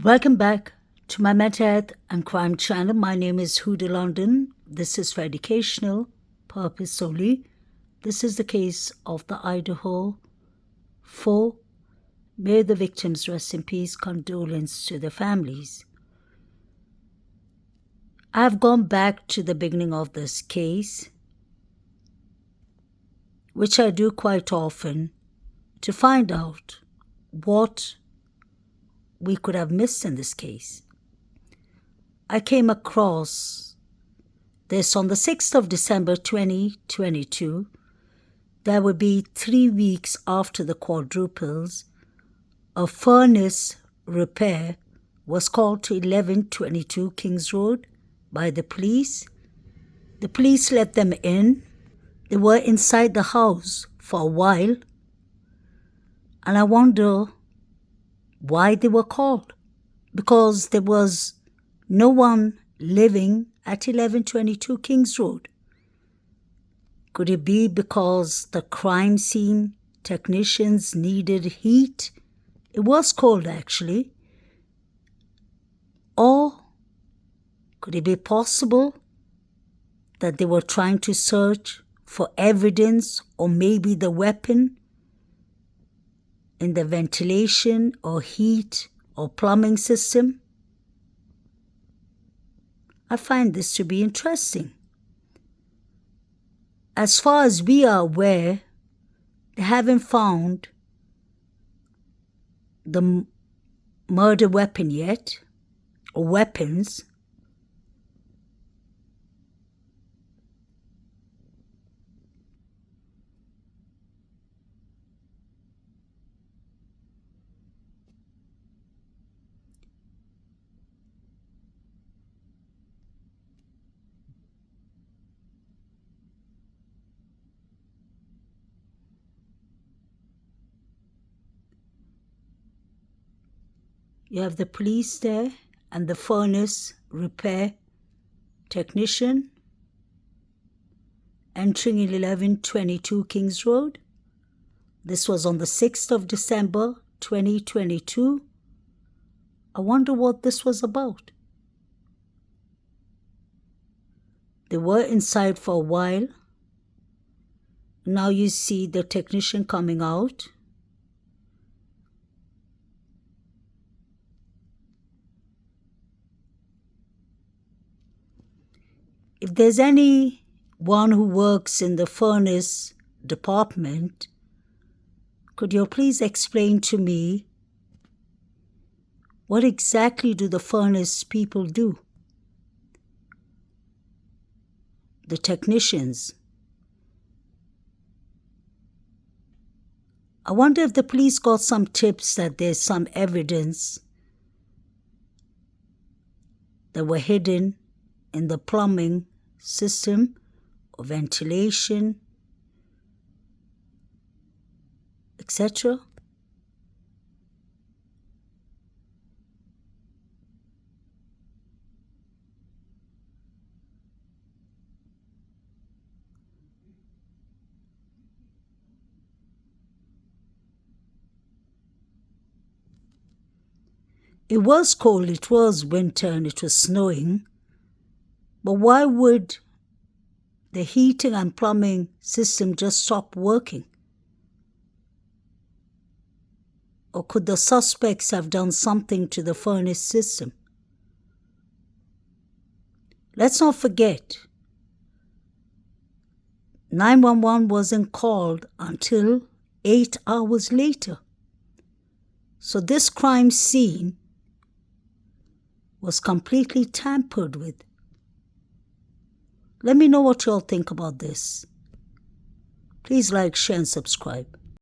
Welcome back to my mental health and crime channel. My name is Huda London. This is for educational purpose only. This is the case of the Idaho 4. May the victims rest in peace. Condolence to their families. I have gone back to the beginning of this case, which I do quite often, to find out what we could have missed in this case. I came across this on the 6th of December 2022. That would be 3 weeks after the quadruples. A furnace repair was called to 1122 Kings Road by the police. The police let them in. They were inside the house for a while, and I wonder why they were called, because there was no one living at 1122 Kings Road. Could it be because the crime scene technicians needed heat? It was cold, actually. Or could it be possible that they were trying to search for evidence or maybe the weapon in the ventilation or heat or plumbing system? I find this to be interesting. As far as we are aware, they haven't found the murder weapon yet, or weapons. You have the police there and the furnace repair technician entering 1122 Kings Road. This was on the 6th of December 2022. I wonder what this was about. They were inside for a while. Now you see the technician coming out. If there's anyone who works in the furnace department, could you please explain to me what exactly do the furnace people do? The technicians. I wonder if the police got some tips that there's some evidence that were hidden in the plumbing system or ventilation, etc. It was cold, it was winter, and it was snowing. But why would the heating and plumbing system just stop working? Or could the suspects have done something to the furnace system? Let's not forget, 911 wasn't called until 8 hours later. So this crime scene was completely tampered with. Let me know what you all think about this. Please like, share, and subscribe.